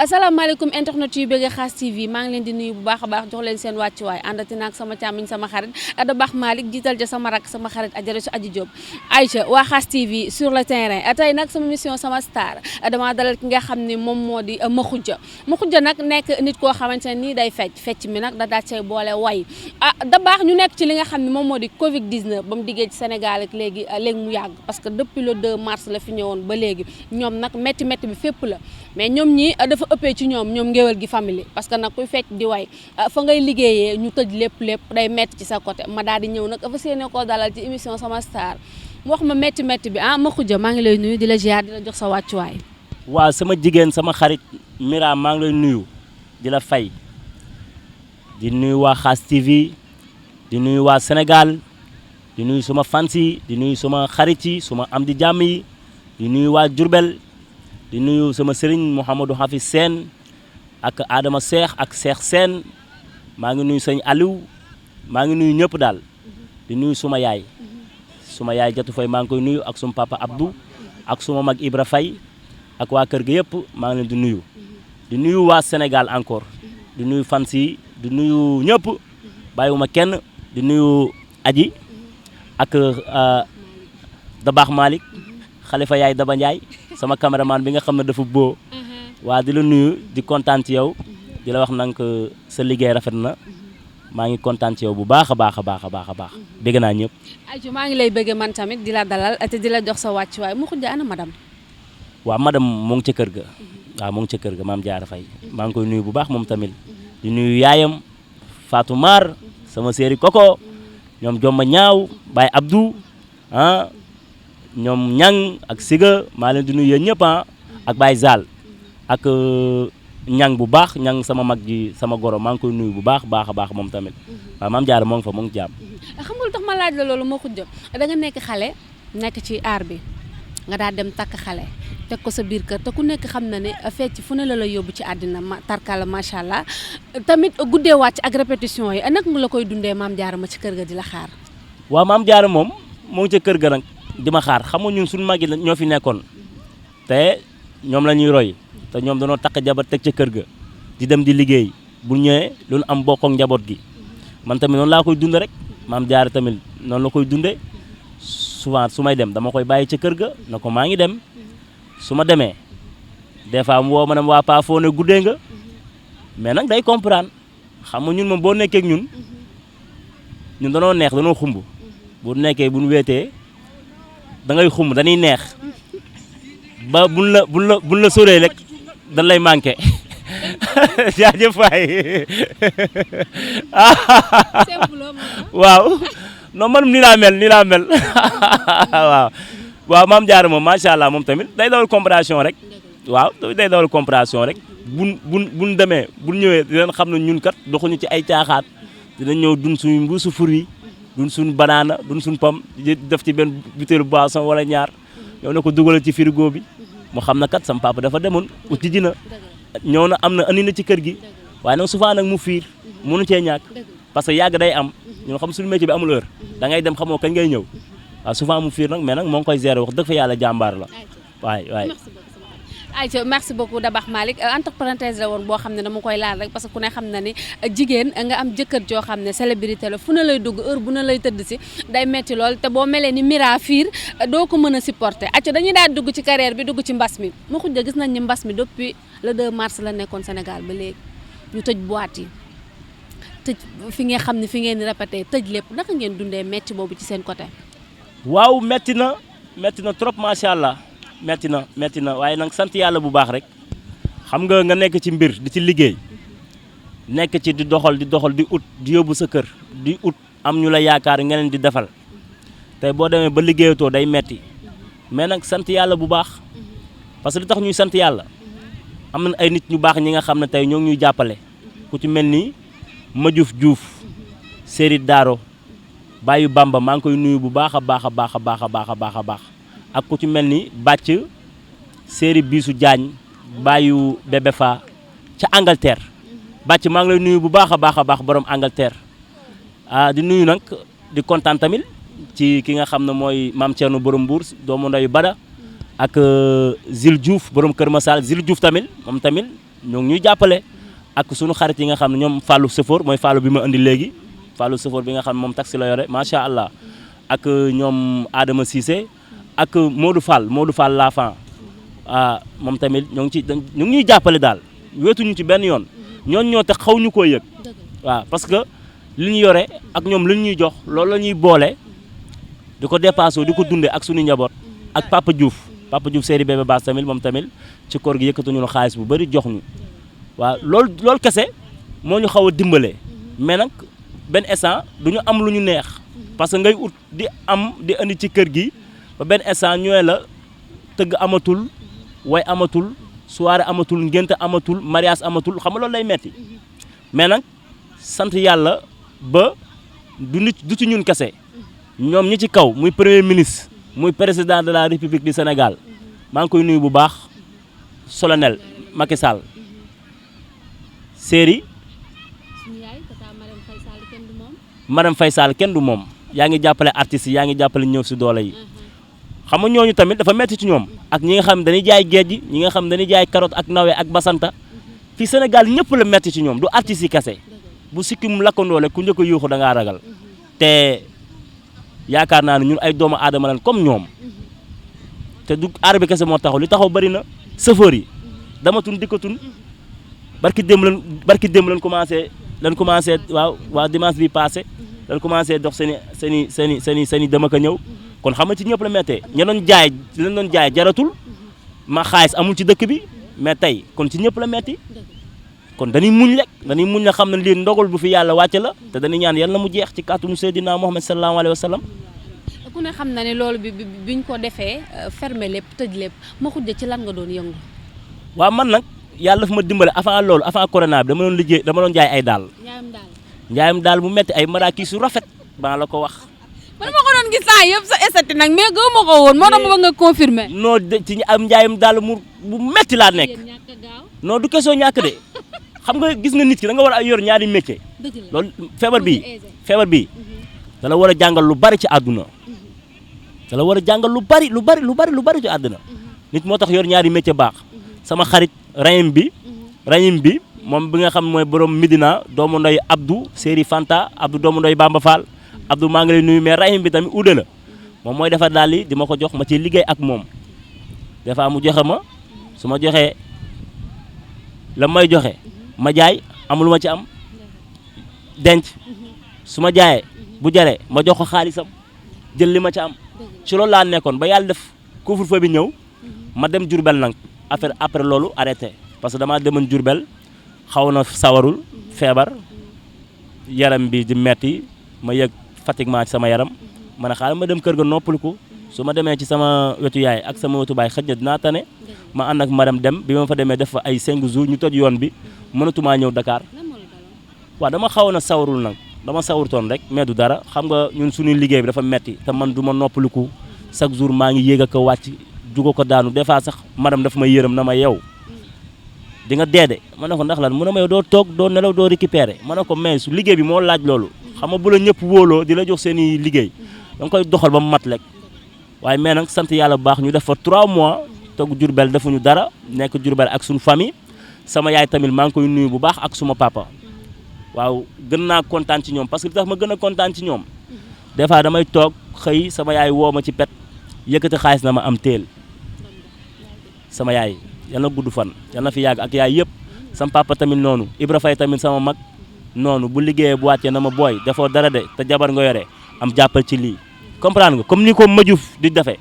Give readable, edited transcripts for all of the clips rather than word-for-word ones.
asalaamaaleykum internet yu bëgg Khass TV maa ngi leen di nuyu bu baax a baax jox leen seen wàccuwaay àndati naag sama càmmiñ sama xarit da baax Malick jiital ja sama rak sama xarit Adjaratou Adji Diop Aïcha waa Khass TV sur le terrain tey nag sama mission sama star dama dalal ki nga xam ne moom moo di Makhoudia nag nekk nit koo xamante ne nii day fecc mi nag da daal cay boole way da baax ñu nekk ci li nga xam ne moom moo di Covid 19 ba mu diggee ci Sénégal ak léegi mu yàgg parce que depuis le 2 mars la fi ñëwoon ba léegi ñoom nag métti bi fépp la mais ñoom ñi dafa ëppee ci ñoom ngéwél gi famille parce que nag kuy fecc di way fa ngay liggéeyee ñu tëj lépp day metti ci sa côté ma daal di ñëw nag fa séene koo dalal ci émission sama star mu wax ma métti bi Makhoudia maa ngi lay nuyu di la ziar di la jox sa wàccuwaay. waaw sama jigéen sama xarit Mira maa ngi lay nuyu di la fay di nuyu waa Khass TV di nuyu waa Sénégal di nuyu suma fans yi di nuyu suma xarit yi suma am di jàmm yi di nuyu waa Diourbel di nuyu sama sëriñ Mouhamadou Hafiz Sène ak Adama Cheikh ak Cheikh Sène maa ngi nuyu sëñ Aliou maa ngi nuyu ñëpp daal di nuyu suma yaay Jatu Fay maa ngi koy nuyu ak suma papa Abdou ak suma mag Ibra Fay ak waa kër ga yëpp maa ngi leen di nuyu waa Sénégal encore di nuyu fans yi di nuyu ñëpp bàyyiwuma kenn di nuyu Aji ak da baax Malick Khalifa yaay Daba Ndiaye sama caméraman bi nga xam ne dafa boo waa di la nuyu di kontaan ci yow di la wax nag sa liggéey rafet na maa ngi kontaan ci yow bu baax a baax bëgg naa ñëpp. ayca maa ngi lay bëgg man tamit di la dalal te di la jox sa wàccuwaay Makhoudia ana madame. waaw madame mu ngi ca kër ga waaw mu ngi ca kër ga maam Diarra Faye maa ngi koy nuyu bu baax moom tamit di nuyu yaayam Fatou Mar sama séeri Koko ñoom Jomba Ñaaw Baye Abdou ñoom Ñang ak Siga maa leen di nuyu yéen ñëpp ak Baye Zal ak Ñang bu baax Ñang sama mag ji sama goro maa ngi koy nuyu bu baax moom tamit waaw maam Diarra moo ngi fa mu ngi jàmm. xam nga lu tax ma laaj la loolu Makhoudia da nga nekk xale nekk ci aar bi nga daal dem takk xale teg ko sa biir kër te ku nekk xam na ne fecc fu ne la yóbbu ci àddina tarkala macha allah tamit guddee wàcc ak répétition yi nag nga la koy dundee maam Diarra ma ci kër ga di la xaar. waaw maam Diarra moom moo ngi ca kër ga nag di ma xaar xam nga ñun suñu mag yi ñoo fi nekkoon te ñoom la ñuy roy te ñoom dañoo takk jabar teg ca kër ga di dem di liggéey bu ñëwee lu am bokk ak njaboot gi man tamit noonu laa koy dund rek maam Diarra tamit noonu la koy dundee souvent su may dem dama koy bàyyi ca kër ga na ko maa ngi dem su ma demee des fois mu woo ma ne waa paa foo ne guddee nga mais nag day comprendre xam nga ñun moom boo nekkee ak ñun danoo neex danoo xumb bu nekkee bu ñu weetee da ngay xumb dañuy neex ba buñ la soree rek dañ lay manqué jaajëf waay waaw non man nii laa mel waaw maam Diarra moom macha allah moom tamit day dawal compréhension rek waaw day dawal compréhension rek buñ demee buñ ñëwee dinañ xam ne ñun kat doxuñu ci ay caaxaat dinañ ñëw dun suñu mbuusu fur yi dun suñu banaana dun suñu pom def ci benn butéelu boisson wala ñaar ñëw na ko dugalal ci frigo bi mu xam na kat sam papa dafa demoon uti ji na ñëw na am na andi na ci kër gi waaye nag souvent nag mu fiir mënu cee ñàkk parce que yàgg day am ñun xam suñu métier bi amul heure da ngay dem xamoo kañ ngay ñëw waaw souvent mu fiir nag mais nag moo ngi koy gérer wax dëgg fa yàlla jàmbaar la waay ayca merci beaucoup Dabax Malick entre parenthèse la woon boo xam ne dama koy laal rek parce que ku ne xam na ni jigéen nga am jëkkër joo xam ne célébrité la fu na lay dugg heure bu na lay tëdd si day metti lool te boo melee ni Mira fiir doo ko mën a supporter ayca dañuy daal dugg ci carrière bi dugg ci mbas mi Makhoudia gis nañ ni mbas mi depuis le 2 mars la nekkoon Sénégal ba léegi ñu tëj boîte yi tëj fi nga xam ne fi ngeen di répété tëj lépp naka ngeen dundee metti boobu ci seen côté. waaw metti na trop macha allah. metti na waaye nag sant yàlla bu baax rek xam nga nekk ci mbir di ci liggéey nekk ci di doxal di ut di yóbbu sa kër di ut am ñu la yaakaar nga leen di defal tey boo demee ba liggéeyatoo day metti mais nag sant yàlla bu baax parce que li tax ñuy sant yàlla am na ay nit ñu baax ñi nga xam ne tey ñoo ngi ñuy jàppale ku ci mel ni Madiouf Diouf Séri Daaro Bayu Bamba maa ngi koy nuyu bu baax a baax ak ku ci mel ni bàcc séeri biisu Diagne bàyyu bébé fa ca Angleterre bàcc maa ngi lay nuyu bu baax a baax borom Angleterre di nuyu nag di kontaan tamit ci ki nga xam ne mooy maam Thierno borom Mbour doomu ndeyu Bada ak Zil Diouf borom Kër Massal Zil Diouf tamit moom tamit ñoo ngi ñuy jàppale ak sunu xarit yi nga xam ne ñoom Fallou Sëfoor mooy Fallou bi ma indi léegi Fallou Sëfoor bi nga xam ne moom taxi la yore macha allah ak ñoom Adama Cissé ak Modou Fall l'enfant moom tamit ñoo ngi ñuy jàppale daal weetuñu ci benn yoon ñooñu ñoo te xaw ñu koo yëg waaw parce que li ñu yore ak ñoom li ñuy jox loolu la ñuy boole di ko dépassé di ko dundee ak suñu njaboot ak Papa Diouf séeri bébé baas tamit moom tamit ci koor gi yëkkatuñu xaalis bu bëri jox ñu waaw loolu kese moo ñu xaw a dimbale mais nag benn instant du ñu am lu ñu neex parce que ngay ut di indi ci kër gi ba benn instant ñëwee la tëgg amatul way amatul soirée amatul ngénte amatul mariage amatul xam nga loolu lay metti mais nag sant yàlla ba du ci ñun kese ñoom ñi ci kaw muy premier ministre muy président de la république du Sénégal maa ngi koy nuyu bu baax solennel Macky Sall séeri Marème Faye Sall kenn du moom yaa ngi jàppale artistes yi yaa ngi jàppale ñëw si doole yi xam nga ñooñu tamit dafa metti ci ñoom ak ñi nga xam dañuy jaay géej ñi nga xam dañuy jaay carotte ak nawe ak basanta fii Sénégal ñëpp la metti ci ñoom du artistes yi kese bu sikkim lakkandoole ku njëkk a yuuxu da ngaa ragal te yaakaar naa ne ñun ay doomu aadama lañ comme ñoom te du aar bi kese moo taxaw li taxaw bëri na chauffeur yi damatun dikkatun barki démb lañ commencé waaw dimanche bi passé lañ commencé dox seen i dama ko ñëw kon xam nga ci ñëpp la méttee lañ doon jaay jaratul ma xaalis amul ci dëkk bi mais tey kon ci ñëpp la metti kon dañuy muñ la xam ne lii ndogal bu fi yàlla wàcce la te dañuy ñaan yàlla na mu jeex ci kàttanu Seydina Muhammad sallallahu alayhi wa sallam. ku ne xam na ne loolu biñ ko defee fermer lépp tëj lépp ma xujja ci lan nga doon yëngu. waaw man nag yàlla dafa ma dimbale avant corona bi dama doon jaay ay daal. njaayam daal bu metti ay maraakis yu rafet baa la ko wax. man ma ko doon gis saa yëpp sa estati nag mais gëw ma ko woon moo tax ma bëgg nga confirmer. non ci am njaayam daal bu metti laa nekk. non du question ñàkk de xam nga gis nga nit ki da nga war a yor ñaari métier. loolu feebar bii da la war a jàngal lu bari ci àdduna. da la war a jàngal lu bari ci àdduna. nit moo tax yor ñaari métier baax. sama xarit Rahim bi moom bi nga xam mooy borom Medina doomu ndoy Abdou Séri Fanta Abdou doomu ndoy Bamba Fall Abdou maa ngi lay nuyu mais Rahim bi tamit uude la moom mooy defar daal di ma ko jox ma ci liggéey ak moom des fois mu joxe ma su ma joxee la may joxe ma jaay amul ma ci am denc su ma jaayee bu jaree ma jox ko xaalisam jël li ma ci am ci loolu laa nekkoon ba yàlla def couvre-feu bi ñëw ma dem Diourbel nag après loolu arrêté parce que damaa demoon Diourbel xaw na sawarul feebar yaram bi di metti ma yëg fatiguement ci sama yaram ma ne xaaral ma dem kër ga noppaliku su ma demee ci sama wetu yaay ak sama wetu baay xëj na dinaa tane ma ànd ak madame dem bi ma fa demee def fa ay 5 jours ñu toj yoon bi mënatumaa ñëw Dakar waaw dama xaw na sawarul nag dama sawartoon rek mais du dara xam nga ñun suñuy liggéey bi dafa metti te man du ma noppaliku chaque jour maa ngi yéeg ak a wàcc jugo ko daanu des fois sax madame dafa may yërëm na ma yow di nga deede ma ne ko ndax lan mu ne ma yow doo toog doo nelaw doo récupérer ma ne ko mais su liggéey bi moo laaj loolu xam nga bu la ñëpp wóoloo di la jox seen i liggéey da nga koy doxal ba mu mat rek waaye mais nag sant yàlla bu baax ñu def fa 3 mois toog Diourbel defuñu dara nekk Diourbel ak suñu famille sama yaay tamit maa ngi koy nuyu bu baax ak suma papa waaw gën naa kontaan ci ñoom parce que li tax ma gën a kontaan ci ñoom des fois damay toog xëy sama yaay woo ma ci pet yëkkati xaalis na ma am teel sama yaay yal na gudd fan yal na fi yàgg ak yaay yëpp sama papa tamit noonu Ibra Faye tamit sama mag noonu bu liggéeyee bu wàccee na ma booy defoo dara de te jabar nga yore am jàppal ci lii comprendre nga comme ni ko Madiouf di defee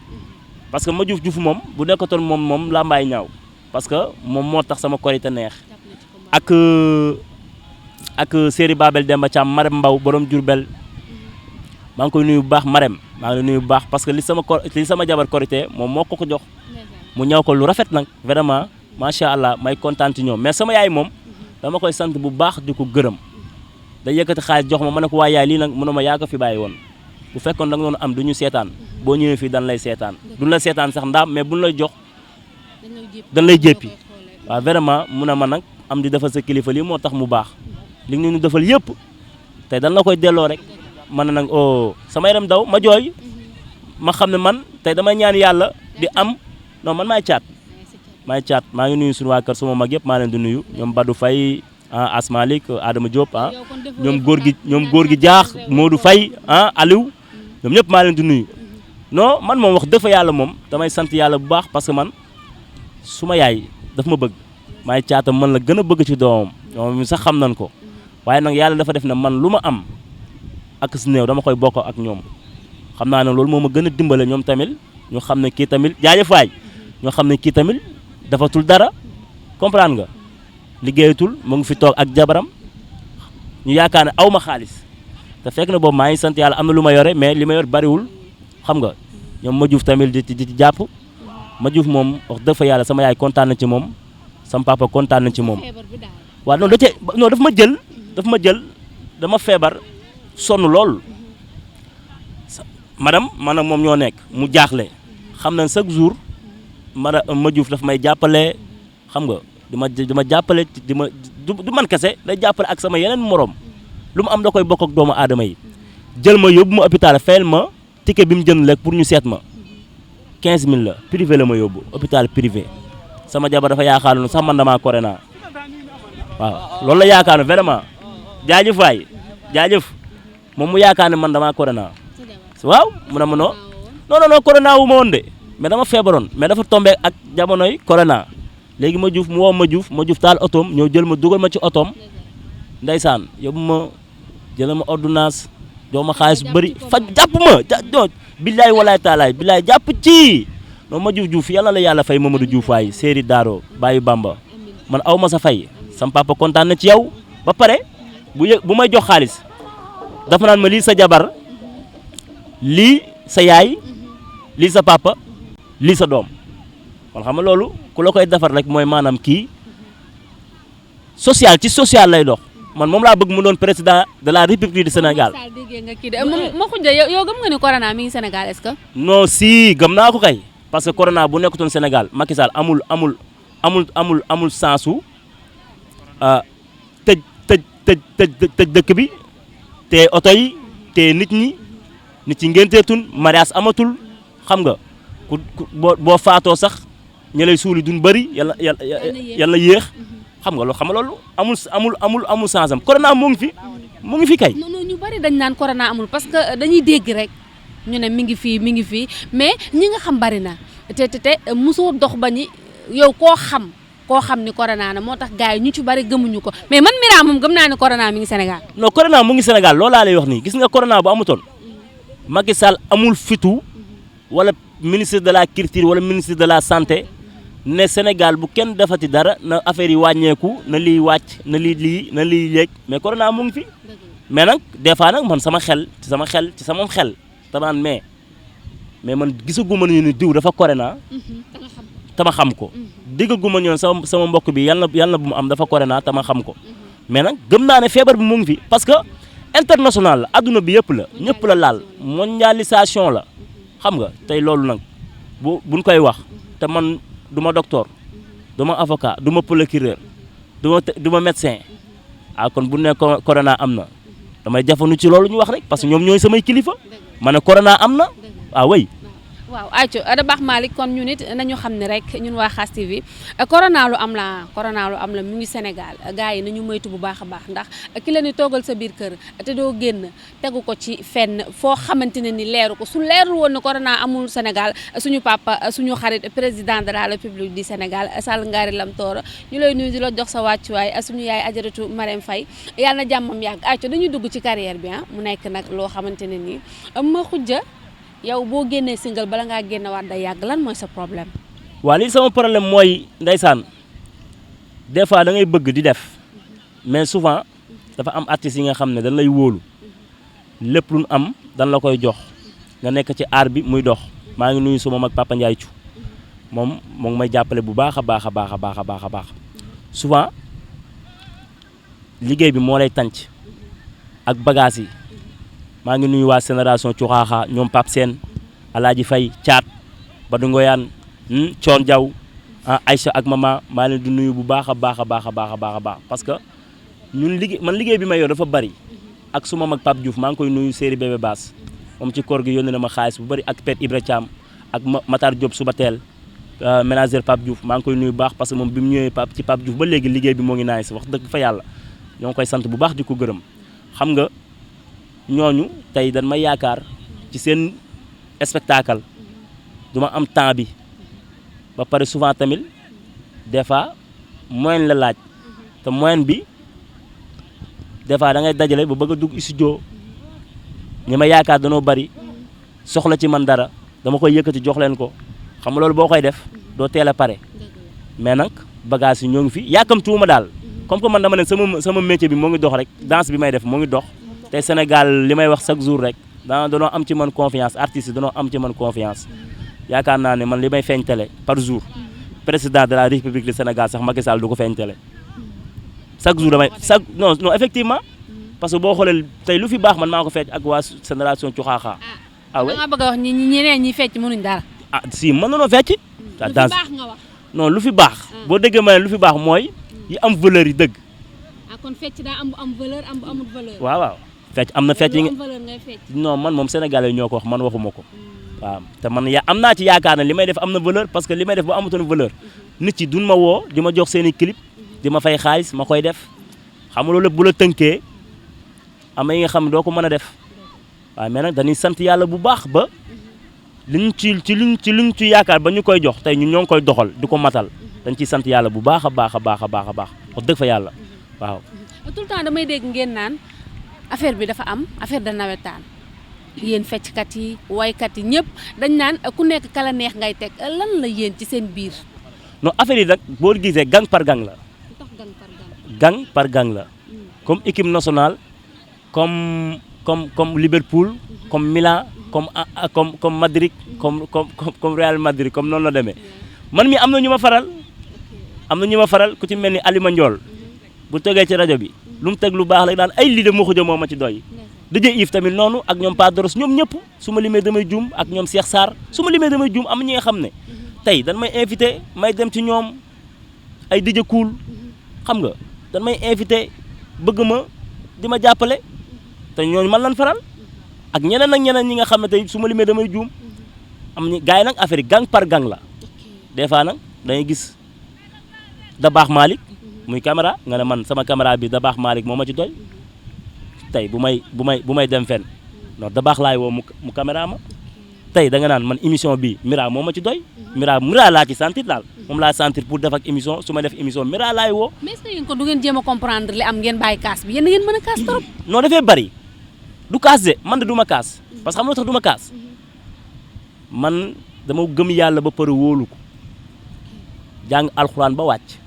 parce que Madiouf moom bu nekkatoon moom laa mbaay ñaaw parce que moom moo tax sama korite neex ak séeri Babel Demba Thiam Marème Mbaw borom Diourbel maa ngi koy nuyu bu baax Marème maa ngi lay nuyu bu baax parce que li sama jabar korite moom moo ko jox mu ñaw ko lu rafet nag vraiment macha allah may kontaan ci ñoom mais sama yaay moom dama koy sant bu baax di ko gërëm da yëkkati xaalis jox ma ne ko waa yaay lii nag mu ne ma yaa ko fi bàyyi woon bu fekkoon da nga doon am du ñu seetaan boo ñëwee fii dañ lay seetaan duñ la seetaan sax ndaam mais buñ lay jox dañ lay jéppi waaw vraiment mu ne ma nag am di defal sa kilifa lii moo tax mu baax li nga ñu defal yëpp te dañ la koy delloo rek man na nag oh sama yaram daw ma jooy ma xam ne man tey damay ñaan yàlla di am non man maay caat maay caat maa ngi nuyu suñu waa kër suma mag yëpp maa leen di nuyu ñoom Badou Faye Asmalik Adama Diop ñoom góor gi jaax Modou Faye Aliou ñoom ñëpp maa leen di nuyu non man moom wax dëgg fa yàlla moom damay sant yàlla bu baax parce que man suma yaay daf ma bëgg maay caatam man la gën a bëgg ci doomam ñoom sax xam nañ ko waaye nag yàlla dafa def ne man lu ma am ak si néew dama koy bokk ak ñoom xam naa ne loolu moo ma gën a dimbale ñoom tamit ñu xam ne kii tamit jaajëf waay ñoo xam ne kii tamit dafatul dara comprendre nga liggéeyatul mu ngi fi toog ak jabaram ñu yaakaar ne aw ma xaalis te fekk na boobu maa ngi sant yàlla am na lu ma yore mais li ma yor bariwul xam nga ñoom ma juuf tamit di jàpp ma juuf moom wax dëgg fa yàlla sama yaay kontaan na ci moom sama papa kontaan na ci moom waaw non daf ma jël dama feebar sonn lool madame man ak moom ñoo nekk mu jaaxle xam na chaque jour ma juuf daf may jàppale xam nga di ma jàppale du man kese day jàppale ak sama yeneen morom lu mu am da koy bokk ak doomu aadama yi jël ma yóbbu ma hôpital fayal ma ticket bi mu jënd lekk pour ñu seet ma 15000 la privé la ma yóbbu hôpital privé sama jabar dafa yaakaar ne sax man damaa corona waaw loolu la yaakaar ne vraiment jaajëf waay jaajëf moom mu yaakaar ne man damaa corona waaw mu ne ma non corona wu ma woon de mais dama feebaroon mais dafa tombé ak jamonoy corona léegi ma juuf mu woo ma juuf taal otoom ñëw jël ma dugal ma ci otoom ndeysaan yóbbu ma jël ma ordonnance jox ma xaalis bu bëri faj jàpp ma billaay walaay taalaay billaay jàpp ci non ma juuf yàlla la yàlla fay Mamadou Diouf waay Séeri Daaro Baye Bamba man aw ma sa fay sam papa kontaan na ci yow ba pare bu may jox xaalis dafa naan ma lii sa jabar lii sa yaay lii sa papa lii sa doom kon xam nga loolu ku la koy defar rek mooy maanaam kii social ci social lay dox man moom laa bëgg mu doon président de la République du Sénégal. ma xujja yow gëm nga ni corona mi ngi Sénégal est-ce que. non si gëm naa ko kay parce que corona bu nekkutoon Sénégal Macky Sall amul sensu tëj dëkk bi te oto yi te nit ñi ngénteetun mariage amatul xam nga boo faatoo sax ña lay suuli duñ bëri yàlla yéex xam nga loolu amul sens am corona mu ngi fi kay. non ñu bëri dañ naan corona amul parce que dañuy dégg rek ñu ne mi ngi fii mais ñi nga xam bari na te mosoo dox ba ni yow koo xam ni corona na moo tax gars yi ñu ci bari gëmuñu ko mais man Mira moom gëm naa ne corona mi ngi Sénégal. non corona mu ngi Sénégal loolu laa lay wax nii gis nga corona bu amutoon Macky Sall amul fitu wala ministre de la culture wala ministre de la santé ne Sénégal bu kenn defati dara na affaire yi wàññeeku na liy wàcc na lii léeg mais corona mu ngi fi mais nag des fois nag man sama xel tamaan mais man gisaguma ñu diw dafa corona tama xam ko diggaguma ñoon sama mbokk bi yàlla bu mu am dafa corona tama xam ko mais nag gëm naa ne feebar bi mu ngi fi parce que international la adduna bi yëpp la ñëpp la laal mondialisation la xam nga tey loolu nag buñ koy wax te man du ma docteur du ma avocat du ma procureur du ma médecin kon bu ne corona am na damay jafandu ci loolu ñu wax rek parce que ñoom ñooy samay kilifa ma ne corona am na way waaw ayca da baax Malick kon ñu nit nañu xam ne rek ñun waa Khass TV corona lu am la mu ngi Sénégal gars yi nañu moytu bu baax a baax ndax ki la ni toogal sa biir kër te doo génn tegu ko ci fenn foo xamante ne ni leeru ko su leerul woon ne corona amul Sénégal suñu papa suñu xarit président de la République du Sénégal Sall Ngari Lam Tooro ñu lay nuyu di la jox sa wàccuwaay suñu yaay Ajaratu Marème Faye yàlla na jàmmam yàgg ayca dañuy dugg ci carrière bi mu nekk nag loo xamante ne nii ma xujja yow boo génnee single bala ngaa génne waat day yàgg lan mooy sa problème. waaw lii sama problème mooy ndeysaan des fois da ngay bëgg di def mais souvent dafa am artistes yi nga xam ne dañ lay wóolu lépp lu am dañ la koy jox nga nekk ci art bi muy dox maa ngi nuyu suma mag Papa Ndiaye Thiou moom moo ngi may jàppale bu baax a baax souvent liggéey bi moo lay tànc ak bagages yi. maa ngi nuyu waa génération Cuxaaxa ñoom Pape Sène Alaaji Fay Caat Badou Ngoyaan Coon Jaw Aïcha ak Mama maa leen di nuyu bu baax a baax parce que ñun liggéey bi may yor dafa bari ak suma mag Pape Diouf maa ngi koy nuyu Séeri Bébé Baas moom ci koor gi yónnee na ma xaalis bu bari ak Père Ibra Thiam ak Matar Diop suba teel ménagère Pape Diouf maa ngi koy nuyu bu baax parce que moom bi mu ñëwee ci Pape Diouf ba léegi liggéey bi moo ngi naay si wax dëgg fa yàlla ñoo ngi koy sant bu baax di ko gërëm xam nga ñooñu tey dañ may yaakaar ci seen spectacle du ma am temps bi ba pare souvent tamit des fois moyen la laaj te moyen bi des fois da ngay dajale ba bëgg a dugg studio ñi ma yaakaar danoo bari soxla ci man dara dama koy yëkkati jox leen ko xam nga loolu boo koy def doo teel a pare mais nag bagage yi ñoo ngi fi yàkkamtuwuma daal comme que man dama ne sama métier bi moo ngi dox rek danse bi may def moo ngi dox te Sénégal li may wax chaque jour rek danoo am ci man confiance artistes yi danoo am ci man confiance yaakaar naa ne man li may feeñ télé par jour président de la République du Sénégal sax Macky Sall du ko feeñ télé chaque jour damay non effectivement parce que boo xoolee tey lu fi baax man maa ko fecc ak waa génération Cuxaaxa. ah oui nga bëgg a wax ñeneen ñi fecc mënuñ dara. ah si mën nañoo fecc. lu fi baax nga wax. non lu fi baax. boo déggee ma ne lu fi baax mooy yi am valeur yi dëgg. ah kon fecc daa am valeur am amul valeur. waaw fecc am na fecc yi am valeur ngay fecc. non man moom sénégalais ñoo ko wax man waxuma ko. waaw te man am naa ci yaakaar ne li may def am na valeur parce que li may def bu amutoon valeur nit yi duñ ma woo di ma jox seen i clip di ma fay xaalis ma koy def xam nga loolu bu la tënkee am yi nga xam ne doo ko mën a def waaye mais nag dañuy sant yàlla bu baax ba liñ luñ ci yaakaar ba ñu koy jox tey ñun ñoo ngi koy doxal di ko matal dañ ciy sant yàlla bu baax a baax a baax a baax a baax wax dëgg fa yàlla waaw. tout le temps damay dégg ngeen naan affaire bi dafa am affaire de nawetaan yéen fecckat yi waykat yi ñëpp dañ naan ku nekk kala neex ngay teg lan la yéen ci seen biir. non affaire yi nag boo gisee gang par gang la. gang par gang la. comme équipe nationale comme Liverpool comme Milan comme Madrid comme Real Madrid comme noonu la demee man mi am na ñu ma faral ku ci mel ni Alima Ndiol bu tegee ci rajo bi lu mu teg lu baax la daan ay lii de moo xujo moo ma ci doy. DJ Yves tamit noonu ak ñoom Pa Doros ñoom ñëpp su ma limee damay juum ak ñoom Cheikh Sarr su ma limee damay juum am ñi nga xam ne tey dañ may invité may dem ci ñoom ay DJ Cool xam nga dañ may invité bëgg ma di ma jàppale te ñooñu man lan faral ak ñeneen ak ñeneen ñi nga xam ne tey su ma limee damay juum am ñi gars yi nag affaire yi gang par gang la des fois nag dangay gis Dabakh Malick muy caméra nga ne man sama caméra bi Dabakh Malick moo ma ci doy tey bu may dem fenn non Dabakh laay woo mu caméra ma tey da nga naan man émission bi Mira moo ma ci doy Mira laa ci sentir daal moom laa sentir pour def ak émission su ma def émission Mira laay woo. mais est-ce que yéen ko du ngeen jéem a comprendre li am ngeen bàyyi kaas bi yéen ngeen mën a kaas trop. non dafay bari du kaas de man de du ma kaas parce que xam nga tax du ma kaas man dama gëm yàlla ba pare wóolu ko jàng alxuraan ba wàcc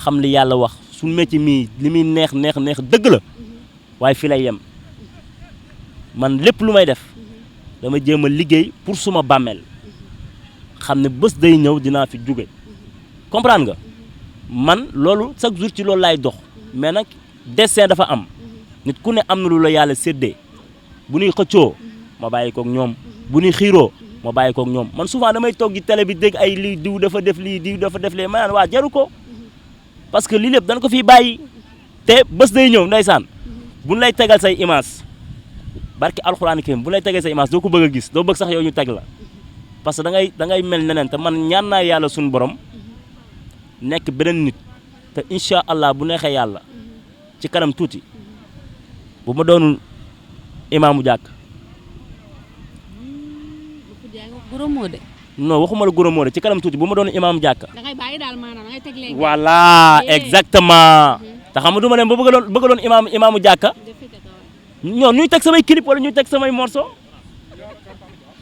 xam li yàlla wax suñu métier mii li muy neex dëgg la. waaye fii lay yem man lépp lu may def dama jéem a liggéey pour suma bàmmeel xam ne bés day ñëw dinaa fi jóge comprendre nga man loolu chaque jour ci loolu laay dox mais nag destin dafa am nit ku ne am na lu la yàlla séddee bu ñuy xëccoo ma bàyyi koog ñoom bu ñuy xiiroo ma bàyyi koog ñoom man souvent damay toog ci télé bi dégg ay lii diw dafa def lii diw dafa def lee ma naan waa jaru ko parce que lii lépp dañ ko fiy bàyyi te bés day ñëw ndeysaan bu ñu lay tegal say image barki alxuraan kii bu ñu lay tegal say image doo ko bëgg a gis doo bëgg sax yow ñu teg la parce que da ngay mel neneen te man ñaan naa yàlla suñu borom nekk beneen nit te incha allah bu neexee yàlla ci kanam tuuti bu ma doonul imaamu jàkk. non waxuma la goro moo de ci kanam tuuti bu ma doonul imaamu jàkk. da ngay bàyyi daal maanaam da ngay teg léegi. voilà exactement. te xam nga du ma dem ba bëgg doon imaamu jàkka ñoom ñuy teg samay clip wala ñuy teg samay morceau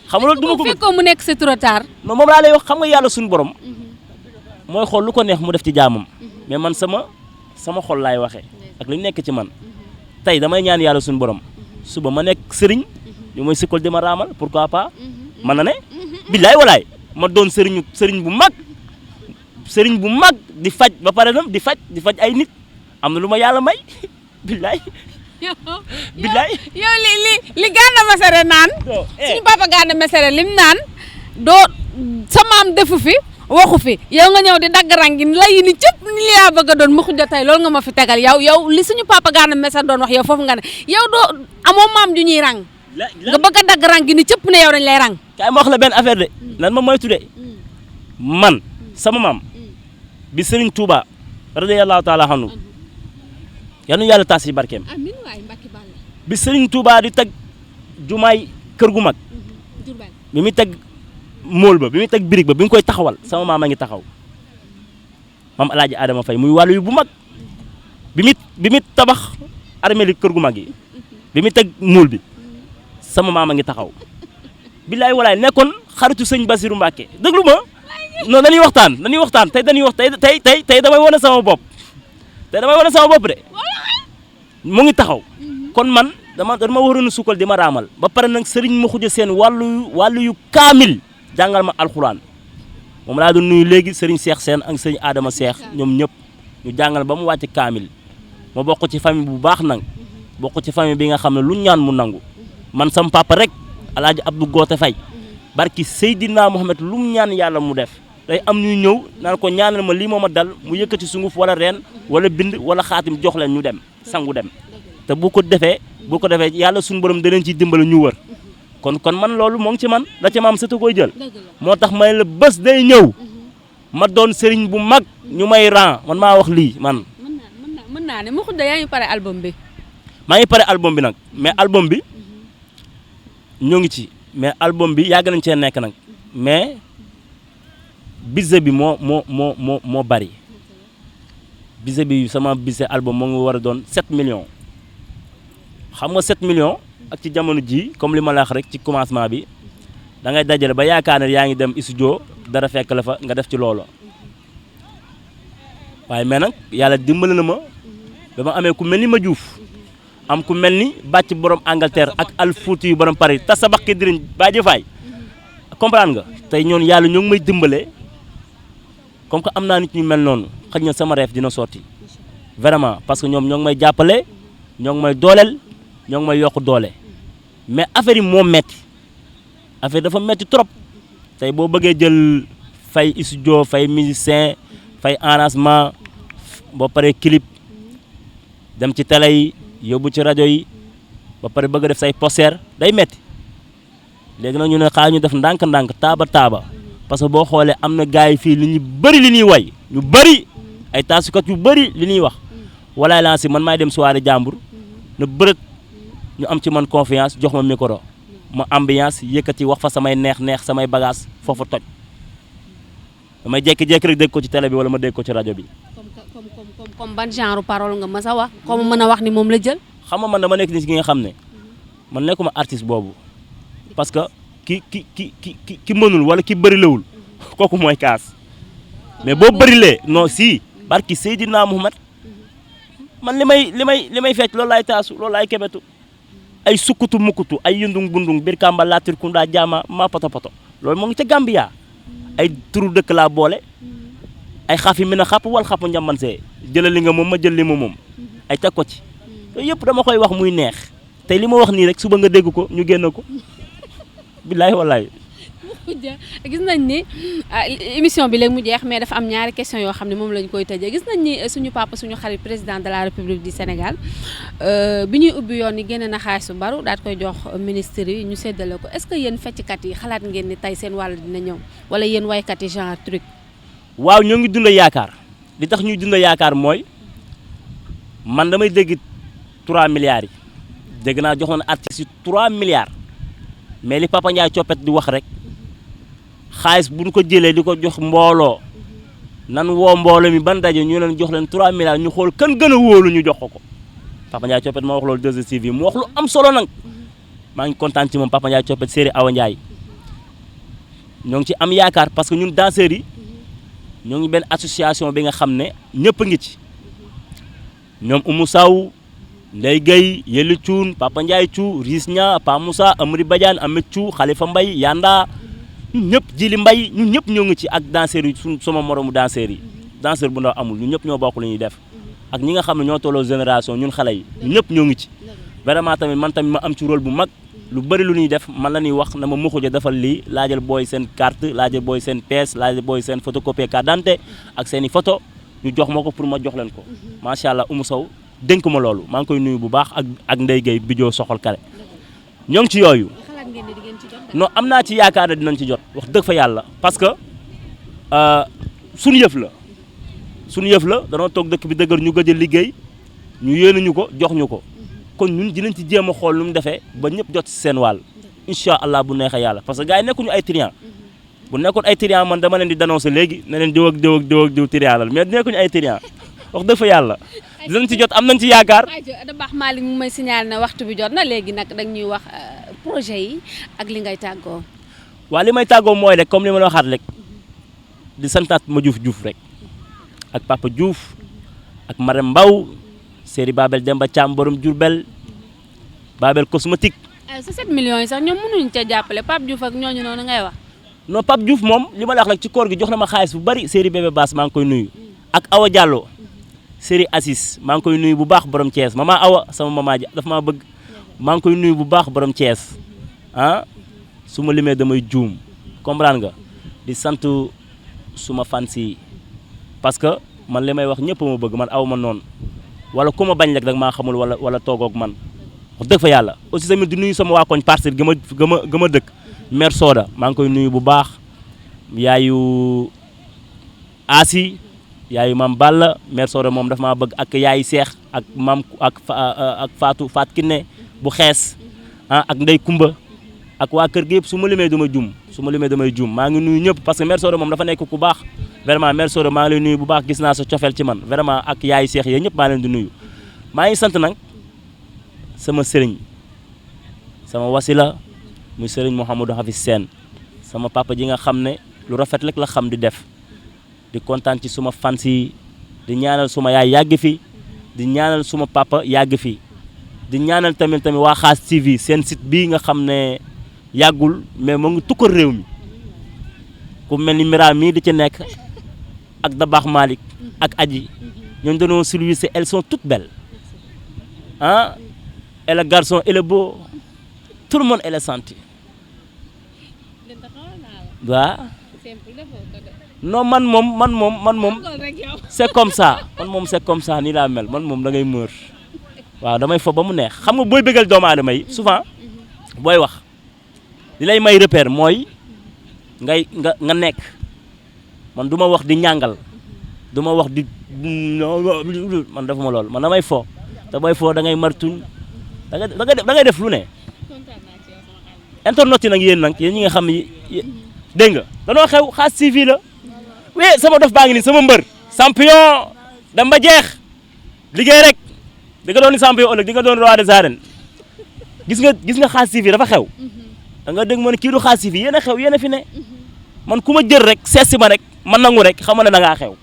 xam nga loolu du ma ko fekkoon mu nekk c'est trop tard. non moom laa lay wax xam nga yàlla suñu borom mooy xool lu ko neex mu def ci jaamam mais man sama xol laay waxee ak li nekk ci man tey damay ñaan yàlla suñu borom suba ma nekk sëriñ ñu mooy sikkol di ma raamal pourquoi pas man na ne billaay walaay ma doon sëriñ bu mag di faj ba pare nam di faj ay nit am na lu ma yàlla may billaay. billaay yow li Gana Messere naan. suñu papa Gana Messere lim naan doo sa maam defu fi waxu fi yow nga ñëw di dagg rangi lay ni cëpp ni laa bëgg a doon mu xujja tey loolu nga ma fi tegal yow li suñu papa Gana Messere doon wax yow foofu nga ne yow doo amoo maam ju ñuy rang. nga bëgg a dagg rangi ni cëpp ne yow dañ lay rang. kay ma wax la benn affaire de lan ma moytu de man sama maam bi Serigne Touba radiyallahu taala anhu yal na yàlla taas ci barkeem amiin waay Mbacke Balla bi Serigne Touba di teg jumaay kër gu mag bi muy teg móol ba bi muy teg birig ba bi mu koy taxawal sama maam a ngi taxaw maam Alaaji Adama Faye muy wàllu yu bu mag bi muy tabax armée li kër gu mag yi bi muy teg móol bi sama maam a ngi taxaw billaay walaay nekkoon xaritu sëñ Basiru Mbàkke déglu ma non dañuy waxtaan tey dañuy wax tey damay wane sama bopp de mu ngi taxaw kon man dama waroon a sukkal di ma raamal ba pare nag sëriñ ma xuja seen wàllu yu kaamil jàngal ma alxuraan moom laa doon nuyu léegi sëriñ Seex Seen ak sëriñ Adama Seex ñoom ñëpp ñu jàngal ba mu wàcc kaamil ma bokk ci famille bu baax nag bokk ci famille bi nga xam ne lu ñaan mu nangu man sam papa rek Alaaji Abdou Goote Fay barki Seydina Mohamed lu mu ñaan yàlla mu def day am ñuy ñëw naan ko ñaanal ma lii moo ma dal mu yëkkati sunguf wala reen wala bind wala xaatim jox leen ñu dem sangu dem te bu ko defee yàlla suñu borom da leen ciy dimbali ñu wër kon man loolu moo ngi ci man da ci maam sëtu koy jël moo tax may la bés day ñëw ma doon sëriñ bu mag ñu may ran man maa wax lii man. mën naa ne Mokhoudia yaa ngi pare album bi. maa ngi pare album bi nag mais album bi ñoo ngi ci mais album bi yàgg nañ cee nekk nag mais budget bi moo bari budget bi sama budget album moo ngi war a doon 7 millions xam nga 7 millions ak ci jamono ji comme li ma la wax rek ci commencement bi da ngay dajale ba yaakaar ne yaa ngi dem studio dara fekk la fa nga def ci loolu waaye mais nag yàlla dimbali na ma ba ma amee ku mel ni ma Diouf am ku mel ni bàcc borom Angleterre ak Alfouti yu borom Paris ta sabax ki diriñ baa jëfaay comprendre nga tey ñoon yàlla ñoo ngi may dimbale comme que am naa nit ñu mel noonu xëy na sama rêve dina sotti vraiment parce que ñoom ñoo ngi may jàppale ñoo ngi may dooleel ñoo ngi may yokk doole mais affaire yi moo metti affaire dafa metti trop tey boo bëggee jël fay studio fay musicien fay arrangement boo paree clip dem ci télé yi yóbbu ci rajo yi ba pare bëgg a def say poster day metti léegi nag ñu ne xaar ñu def ndànk-ndànk taaba parce que boo xoolee am na gars yi fii li ñu bëri li ñuy way ñu bëri ay taasukat yu bëri li ñuy wax walaay laa si man maay dem soirée jàmbur na bërët ñu am ci man confiance jox ma micro ma ambiance yëkkati wax fa samay neex samay bagage foofu toj damay jékki-jékki rek dégg ko ci télé bi wala ma dégg ko ci rajo bi. comme ban genre parole nga mas a wax comme mën a wax ni moom la jël. xam nga man dama nekk ni ki nga xam ne man nekkuma artiste boobu parce que ki mënul wala ki bërilewul kooku mooy kaas mais boo bërilee non si barki Seydina Muhammad man li may fecc loolu laay taasu loolu laay kebetu ay sukkutu mukkutu ay yundung bundung bir kamba latir kunda jaama ma poto loolu moo ngi ca Gambia ay turu dëkk laa boole ay xaaf yi mën a xàpp wal xàpp njamban see jëlal li nga moom ma jël li ma moom ay teg ko ci yooyu yëpp dama koy wax muy neex tey li ma wax nii rek suba nga dégg ko ñu génn ko billaay wallaay. gis nañ ni émission bi léegi mu jeex mais dafa am ñaari question yoo xam ne moom lañ koy tëjee gis nañ ni suñu papa suñu xarit président de la république du Sénégal bi ñuy ubbi yoon yi génne na xaalis su baru daal koy jox ministre yi ñu séddale ko est-ce que yéen fecckat yi xalaat ngeen ni tey seen wàll dina ñëw wala yéen waykat yi genre truc. waaw ñoo ngi dund yaakaar li tax ñuy dund yaakaar mooy man damay dégg 3 milliards yi dégg naa joxoon artistes yi 3 milliards mais li Papa Ndiaye coppet di wax rek xaalis bu ñu ko jëlee di ko jox mbooloo nan woo mbooloo mi ban daje ñu leen jox leen 3 milliards ñu xool kan gën a wóolu ñu jox ko Papa Ndiaye coppet moo wax loolu 2STV mu wax lu am solo nag maa ngi kontaan ci moom Papa Ndiaye coppet série Awa Ndiaye ñoo ngi ci am yaakaar parce que ñun danseurs yi ñoo ngi benn association bi nga xam ne ñëpp a ngi ci ñoom Oumou Sow Ndeye Gueye Yelli Thioune Papa Ndiaye Thiou Riis Nia Pa Moussa Amri Badiane Amet Thiou Khalifa Mbaye Yanda ñun ñëpp Jili Mbaye ñun ñëpp ñoo ngi ci ak danseurs yi sama moromu danseurs yi danseur bu ndaw amul ñun ñëpp ñoo bokk lu ñuy def ak ñi nga xam ne ñoo tolloo génération ñun xale yi ñun ñëpp ñoo ngi ci vraiment tamit man tamit ma am ci rôle bu mag lu bëri lu ñuy def man la ñuy wax na ma Mokhoudia defal lii laajal booy seen carte laajal booy seen pièce laajal booy seen photocopie carte d'identité ak seen i photo ñu jox ma ko pour ma jox leen ko macha allah Oumou Sow dénk ma loolu maa ngi koy nuyu bu baax ak Ndeye Gueye bijoo soxal kare ñoo ngi ci yooyu non am naa ci yaakaar ne dinañ ci jot wax dëgg fa yàlla parce que suñu yëf la danoo toog dëkk bi dëgër ñu gëj a liggéey ñu yéene ñu ko jox ñu ko kon ñun dinañ ci jéem a xool nu mu defee ba ñëpp jot ci seen wàll incha allah bu neexee yàlla parce que gars yi nekkuñu ay triant bu nekkoon ay triant man dama leen di dénoncer léegi ne leen diw ak diw triant la mais nekkuñu ay triant wax dëgg fa yàlla dinañ ci jot am nañ ci yaakaar. da baax Malick mu may signalé ne waxtu bi jot na léegi nag dañ ñuy wax projet yi ak li ngay tàggoo. waaw li may tàggoo mooy rek comme li ma la waxaat rek di santaat ma Diouf rek ak Papa Diouf ak Marème Mbaw Séri Babel Demba Thiam borom Diourbel Babel cosmétique. sa 7 millions yi sax ñoom mënuñu ca jàppale Pape Diouf ak ñooñu noonu ngay wax. non Pape Diouf moom li ma la wax rek ci koor gi jox na ma xaalis bu bari Séri bébé Bass maa ngi koy nuyu ak Awa Diallo Séri Assis maa ngi koy nuyu bu baax borom Thiès mama Awa sama mama ji dafa maa bëgg maa ngi koy nuyu bu baax borom Thiès ah su ma limee damay juum comprendre nga di sant suma fans yi parce que man li may wax ñëpp ma bëgg man aw ma noonu wala ku ma bañ rek maa xamul wala toogoog man wax dëgg fa yàlla aussi tamit di nuyu sama waa koñ Parcelles gëm a dëkk mère Soda maa ngi koy nuyu bu baax yaayu Asi yaayu maam Balla mère Soda moom dafa maa bëgg ak yaayu Seex ak maam ak Fatou Kiné bu xees ak Ndey Kumba ak waa kër gi yëpp su ma limee damay juum maa ngi nuyu ñëpp parce que mère Soda moom dafa nekk ku baax vraiment mère Soda maa ngi lay nuyu bu baax gis naa sa cofeel ci man vraiment ak yaayu Seex yéen ñëpp maa leen di nuyu maa ngi sant nag sama sëriñ sama wasila muy sëriñ Mouhamadou Hafiz Sène sama papa ji nga xam ne lu rafet rek la xam di def di kontaan ci suma fans yi di ñaanal suma yaay yàgg fi di ñaanal suma papa yàgg fi di ñaanal tamit waa Xaas TV seen site bii nga xam ne yàggul mais mu ngi tukkal réew mi ku mel ni Mira mii di ci nekk ak Dabakh Malick ak Adji ñooñu dañoo silvissé elles sont toutes belles ah et le garçon et le beau tout le monde est senti waaw non man moom c'est comme ça nii laa mel man moom da ngay mër waaw damay fo ba mu neex xam nga booy bëggal doomu aadama yi souvent booy wax li lay may repère mooy nga nekk man du ma wax di ñàngal du ma wax di man defuma loolu man damay fo te booy fo da ngay martuñ da ngay def lu ne. internet yi nag yéen ñi nga xam ne dégg nga danoo xew Xaas TV la oui sama dof baa ngi nii sama mbër champion dem ba jeex liggéey rek di nga doon champion ëllëg di nga doon roi des arènes gis nga Xaas TV dafa xew da nga dégg ma ne kii du Xaas TV yéen a xew yéen a fi ne man ku ma jël rek seesi ma rek man nangu rek xam ne da ngaa xew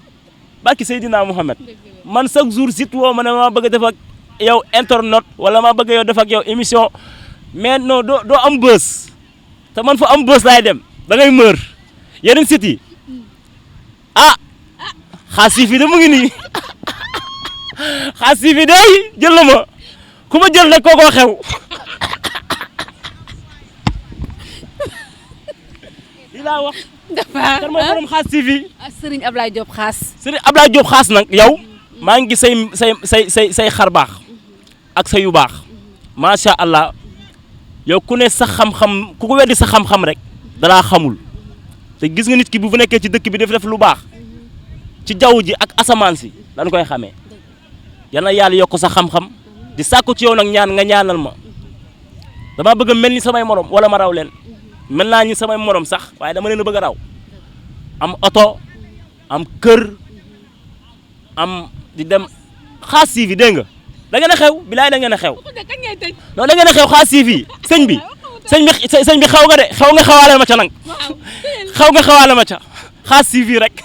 barki Seydina Mouhamed man chaque jour sit woo ma ne maa bëgg a def ak yow internet wala maa bëgg yow def ak yow émission mais non doo am bës te man fa am bës laay dem da ngay mër yeneen sit yi Xaas TV de mu ngi nii Xaas TV day jël na ma ku ma jël rek kookoo xew li laa wax kan mooy borom Xaas TV Serigne Ablaye Diop Xaas Serigne Ablaye Diop Xaas nag yow maa ngi gis say xar baax ak say yu baax macha allah yow ku ne sa xam-xam ku ko weddi sa xam-xam rek dalaa xamul te gis nga nit ki bu fu nekkee ci dëkk bi def lu baax ci jaww ji ak asamaan si dañ koy xamee yal na yàlla yokk sa xam-xam di sàkku ci yow nag ñaan nga ñaanal ma dama bëgg a mel ni samay morom wala ma raw leen mel naa ñi samay morom sax waaye dama leen a bëgg a raw am oto am kër am di dem Xaas TV dégg nga da ngeen a xew bilaay da ngeen a xew non da ngeen a xew Xaas TV sëñ bi xew nga de xew nga xewaale ma ca nag xew nga xewaale ma ca Xaas TV rek